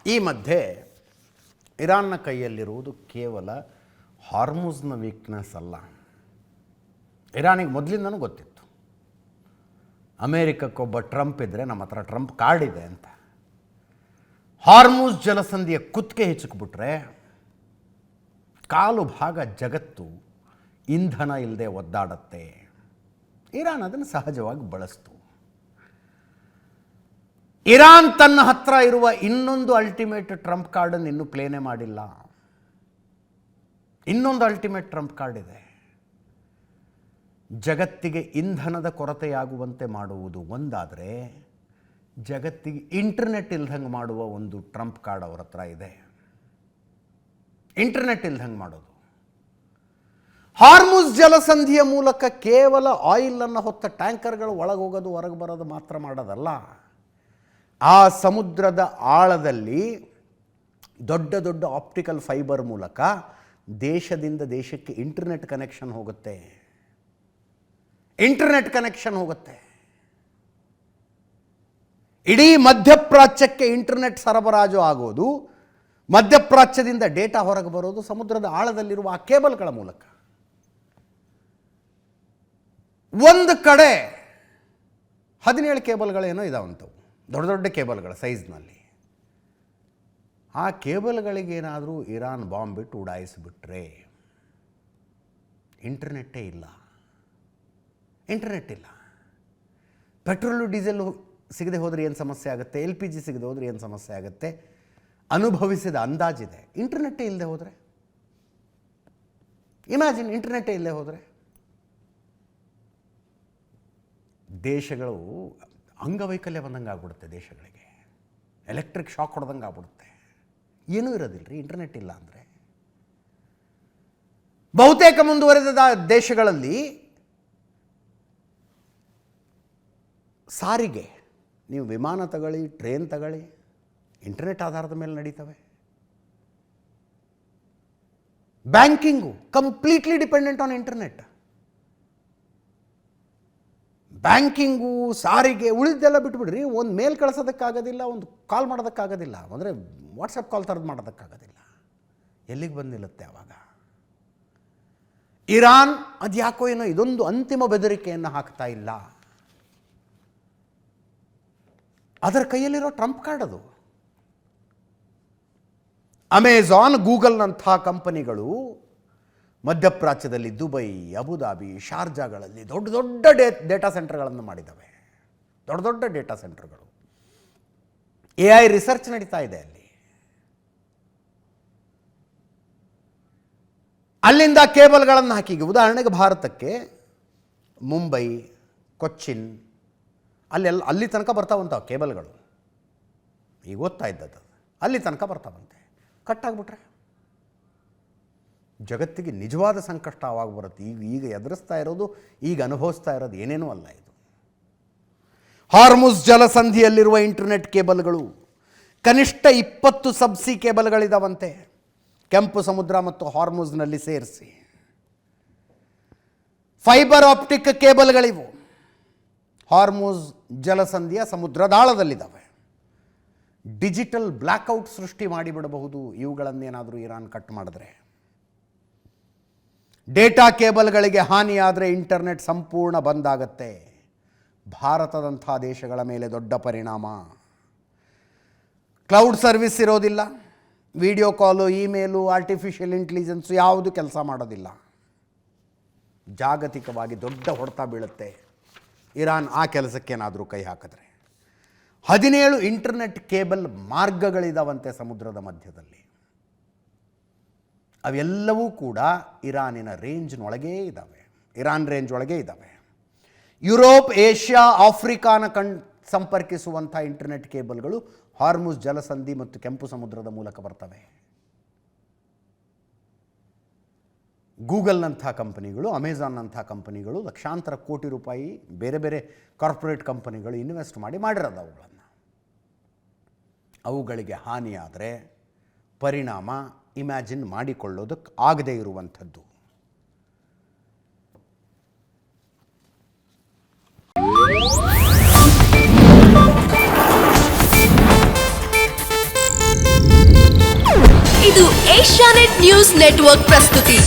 ಈ ಮಧ್ಯೆ ಇರಾನ್ನ ಕೈಯಲ್ಲಿರುವುದು ಕೇವಲ ಹಾರ್ಮುಜ್ನ ವೀಕ್ನೆಸ್ ಅಲ್ಲ. ಇರಾನಿಗೆ ಮೊದಲಿಂದನೂ ಗೊತ್ತಿತ್ತು, ಅಮೇರಿಕಕ್ಕೊಬ್ಬ ಟ್ರಂಪ್ ಇದ್ದರೆ ನಮ್ಮ ಹತ್ರ ಟ್ರಂಪ್ ಕಾರ್ಡ್ ಇದೆ ಅಂತ. ಹಾರ್ಮುಜ್ ಜಲಸಂಧಿಯ ಕುತ್ತಿಗೆ ಹೆಚ್ಚಿಕ್ಬಿಟ್ರೆ ಕಾಲು ಭಾಗ ಜಗತ್ತು ಇಂಧನ ಇಲ್ಲದೆ ಒದ್ದಾಡತ್ತೆ. ಇರಾನ್ ಅದನ್ನು ಸಹಜವಾಗಿ ಬಳಸ್ತು. ಇರಾನ್ ತನ್ನ ಹತ್ರ ಇರುವ ಇನ್ನೊಂದು ಅಲ್ಟಿಮೇಟ್ ಟ್ರಂಪ್ ಕಾರ್ಡನ್ನು ಇನ್ನೂ ಪ್ಲೇನೇ ಮಾಡಿಲ್ಲ. ಇನ್ನೊಂದು ಅಲ್ಟಿಮೇಟ್ ಟ್ರಂಪ್ ಕಾರ್ಡ್ ಇದೆ. ಜಗತ್ತಿಗೆ ಇಂಧನದ ಕೊರತೆಯಾಗುವಂತೆ ಮಾಡುವುದು ಒಂದಾದರೆ, ಜಗತ್ತಿಗೆ ಇಂಟರ್ನೆಟ್ ಇಲ್ದಂಗೆ ಮಾಡುವ ಒಂದು ಟ್ರಂಪ್ ಕಾರ್ಡ್ ಅವರ ಹತ್ರ ಇದೆ. ಇಂಟರ್ನೆಟ್ ಇಲ್ದಂಗೆ ಮಾಡೋದು. ಹಾರ್ಮುಜ್ ಜಲಸಂಧಿಯ ಮೂಲಕ ಕೇವಲ ಆಯಿಲನ್ನು ಹೊತ್ತ ಟ್ಯಾಂಕರ್ಗಳು ಒಳಗೆ ಹೋಗೋದು ಹೊರಗೆ ಬರೋದು ಮಾತ್ರ ಮಾಡೋದಲ್ಲ, ಆ ಸಮುದ್ರದ ಆಳದಲ್ಲಿ ದೊಡ್ಡ ದೊಡ್ಡ ಆಪ್ಟಿಕಲ್ ಫೈಬರ್ ಮೂಲಕ ದೇಶದಿಂದ ದೇಶಕ್ಕೆ ಇಂಟರ್ನೆಟ್ ಕನೆಕ್ಷನ್ ಹೋಗುತ್ತೆ. ಇಂಟರ್ನೆಟ್ ಕನೆಕ್ಷನ್ ಹೋಗುತ್ತೆ. ಇಡೀ ಮಧ್ಯಪ್ರಾಚ್ಯಕ್ಕೆ ಇಂಟರ್ನೆಟ್ ಸರಬರಾಜು ಆಗೋದು, ಮಧ್ಯಪ್ರಾಚ್ಯದಿಂದ ಡೇಟಾ ಹೊರಗೆ ಬರೋದು ಸಮುದ್ರದ ಆಳದಲ್ಲಿರುವ ಆ ಕೇಬಲ್ಗಳ ಮೂಲಕ. ಒಂದು ಕಡೆ 17 ಕೇಬಲ್ಗಳೇನೋ ಇದಾವಂಥವು, ದೊಡ್ಡ ದೊಡ್ಡ ಕೇಬಲ್ಗಳ ಸೈಜ್ನಲ್ಲಿ. ಆ ಕೇಬಲ್ಗಳಿಗೇನಾದರೂ ಇರಾನ್ ಬಾಂಬ್ ಬಿಟ್ಟು ಉಡಾಯಿಸಿಬಿಟ್ರೆ ಇಂಟರ್ನೆಟ್ಟೇ ಇಲ್ಲ. ಇಂಟರ್ನೆಟ್ ಇಲ್ಲ. ಪೆಟ್ರೋಲು ಡೀಸೆಲ್ ಸಿಗದೆ ಹೋದರೆ ಏನು ಸಮಸ್ಯೆ ಆಗುತ್ತೆ, LPG ಸಿಗದೆ ಹೋದರೆ ಏನು ಸಮಸ್ಯೆ ಆಗುತ್ತೆ, ಅನುಭವಿಸಿದ ಅಂದಾಜಿದೆ. ಇಂಟರ್ನೆಟ್ಟೇ ಇಲ್ಲದೆ ಹೋದರೆ, ಇಮ್ಯಾಜಿನ್ ಇಂಟರ್ನೆಟ್ಟೇ ಇಲ್ಲದೆ ಹೋದರೆ ದೇಶಗಳು ಅಂಗವೈಕಲ್ಯ ಬಂದಂಗೆ ಆಗ್ಬಿಡುತ್ತೆ. ದೇಶಗಳಿಗೆ ಎಲೆಕ್ಟ್ರಿಕ್ ಶಾಕ್ ಹೊಡೆದಂಗೆ ಆಗ್ಬಿಡುತ್ತೆ. ಏನೂ ಇರೋದಿಲ್ಲ ರೀ ಇಂಟರ್ನೆಟ್ ಇಲ್ಲ ಅಂದರೆ. ಬಹುತೇಕ ಮುಂದುವರೆದ ದೇಶಗಳಲ್ಲಿ ಸಾರಿಗೆ, ನೀವು ವಿಮಾನ ತಗೊಳ್ಳಿ, ಟ್ರೈನ್ ತಗೊಳ್ಳಿ, ಇಂಟರ್ನೆಟ್ ಆಧಾರದ ಮೇಲೆ ನಡೀತವೆ. Banking completely dependent on internet. Banking, ಸಾರಿಗೆ, ಉಳಿದೆಲ್ಲ ಬಿಟ್ಬಿಡ್ರಿ. ಒಂದು ಮೇಲ್ ಕಳಿಸೋದಕ್ಕಾಗೋದಿಲ್ಲ, ಒಂದು ಕಾಲ್ ಮಾಡೋದಕ್ಕಾಗೋದಿಲ್ಲ, ಅಂದರೆ ವಾಟ್ಸಪ್ ಕಾಲ್ ಥರದ್ದು ಮಾಡೋದಕ್ಕಾಗೋದಿಲ್ಲ. ಎಲ್ಲಿಗೆ ಬಂದು ನಿಲ್ಲುತ್ತೆ ಆವಾಗ? ಇರಾನ್ ಅದು ಯಾಕೋ ಏನೋ ಇದೊಂದು ಅಂತಿಮ ಬೆದರಿಕೆಯನ್ನು ಹಾಕ್ತಾ ಇಲ್ಲ. ಅದರ ಕೈಯಲ್ಲಿರೋ ಟ್ರಂಪ್ ಕಾರ್ಡ್ ಅದು. ಅಮೆಜಾನ್, ಗೂಗಲ್ನಂಥ ಕಂಪನಿಗಳು ಮಧ್ಯಪ್ರಾಚ್ಯದಲ್ಲಿ ದುಬೈ, ಅಬುದಾಬಿ, ಶಾರ್ಜಾಗಳಲ್ಲಿ ದೊಡ್ಡ ದೊಡ್ಡ ಡೇಟಾ ಸೆಂಟರ್ಗಳನ್ನು ಮಾಡಿದ್ದಾವೆ. ದೊಡ್ಡ ದೊಡ್ಡ ಡೇಟಾ ಸೆಂಟರ್ಗಳು. AI ರಿಸರ್ಚ್ ನಡೀತಾ ಇದೆ ಅಲ್ಲಿ. ಅಲ್ಲಿಂದ ಕೇಬಲ್ಗಳನ್ನು ಹಾಕಿ, ಉದಾಹರಣೆಗೆ ಭಾರತಕ್ಕೆ ಮುಂಬೈ, ಕೊಚ್ಚಿನ್, ಅಲ್ಲಿ ತನಕ ಬರ್ತಾವಂತಾವೆ ಕೇಬಲ್ಗಳು. ಈಗ ಓದ್ತಾ ಇದ್ದದ್ದು ಅಲ್ಲಿ ತನಕ ಬರ್ತಾವಂತೆ. ಕಟ್ಟಾಗ್ಬಿಟ್ರೆ ಜಗತ್ತಿಗೆ ನಿಜವಾದ ಸಂಕಷ್ಟ ಆವಾಗ ಬರುತ್ತೆ. ಈಗ ಎದುರಿಸ್ತಾ ಇರೋದು, ಈಗ ಅನುಭವಿಸ್ತಾ ಇರೋದು ಏನೇನೂ ಅಲ್ಲ ಇದು. ಹಾರ್ಮುಜ್ ಜಲಸಂಧಿಯಲ್ಲಿರುವ ಇಂಟರ್ನೆಟ್ ಕೇಬಲ್ಗಳು ಕನಿಷ್ಠ 20 ಸಬ್ಸಿ ಕೇಬಲ್ಗಳಿದಾವಂತೆ, ಕೆಂಪು ಸಮುದ್ರ ಮತ್ತು ಹಾರ್ಮುಜ್ನಲ್ಲಿ ಸೇರಿಸಿ. ಫೈಬರ್ ಆಪ್ಟಿಕ್ ಕೇಬಲ್ಗಳಿವು. ಹಾರ್ಮುಜ್ ಜಲಸಂಧಿಯ ಸಮುದ್ರದಾಳದಲ್ಲಿದ್ದಾವೆ. ಡಿಜಿಟಲ್ ಬ್ಲ್ಯಾಕ್ಔಟ್ ಸೃಷ್ಟಿ ಮಾಡಿಬಿಡಬಹುದು ಇವುಗಳನ್ನೇನಾದರೂ ಇರಾನ್ ಕಟ್ ಮಾಡಿದ್ರೆ. ಡೇಟಾ ಕೇಬಲ್ಗಳಿಗೆ ಹಾನಿಯಾದರೆ ಇಂಟರ್ನೆಟ್ ಸಂಪೂರ್ಣ ಬಂದಾಗತ್ತೆ. ಭಾರತದಂಥ ದೇಶಗಳ ಮೇಲೆ ದೊಡ್ಡ ಪರಿಣಾಮ. ಕ್ಲೌಡ್ ಸರ್ವಿಸ್ ಇರೋದಿಲ್ಲ, video call, email, artificial intelligence ಯಾವುದು ಕೆಲಸ ಮಾಡೋದಿಲ್ಲ. ಜಾಗತಿಕವಾಗಿ ದೊಡ್ಡ ಹೊಡೆತ ಬೀಳುತ್ತೆ ಇರಾನ್ ಆ ಕೆಲಸಕ್ಕೇನಾದರೂ ಕೈ ಹಾಕಿದ್ರೆ. 17 ಇಂಟರ್ನೆಟ್ ಕೇಬಲ್ ಮಾರ್ಗಗಳಿದಾವಂತೆ ಸಮುದ್ರದ ಮಧ್ಯದಲ್ಲಿ. ಅವೆಲ್ಲವೂ ಕೂಡ ಇರಾನಿನ ರೇಂಜ್ನೊಳಗೇ ಇದ್ದಾವೆ. ಇರಾನ್ ರೇಂಜ್ ಒಳಗೆ ಇದ್ದಾವೆ. ಯುರೋಪ್, ಏಷ್ಯಾ, ಆಫ್ರಿಕಾನ ಸಂಪರ್ಕಿಸುವಂಥ ಇಂಟರ್ನೆಟ್ ಕೇಬಲ್ಗಳು ಹಾರ್ಮುಜ್ ಜಲಸಂಧಿ ಮತ್ತು ಕೆಂಪು ಸಮುದ್ರದ ಮೂಲಕ ಬರ್ತವೆ. ಗೂಗಲ್ನಂಥ ಕಂಪನಿಗಳು, ಅಮೆಜಾನ್ನಂಥ ಕಂಪನಿಗಳು ಲಕ್ಷಾಂತರ ಕೋಟಿ ರೂಪಾಯಿ ಬೇರೆ ಬೇರೆ ಕಾರ್ಪೊರೇಟ್ ಕಂಪನಿಗಳು ಇನ್ವೆಸ್ಟ್ ಮಾಡಿರೋದು ಅವುಗಳನ್ನು. ಅವುಗಳಿಗೆ ಹಾನಿಯಾದರೆ ಪರಿಣಾಮ ಇಮ್ಯಾಜಿನ್ ಮಾಡಿಕೊಳ್ಳೋದಕ್ಕೆ ಆಗದೇ ಇರುವಂಥದ್ದು. ಏಷ್ಯಾನೆಟ್ ನ್ಯೂಸ್ ನೆಟ್ವರ್ಕ್ ಪ್ರಸ್ತುತಿ.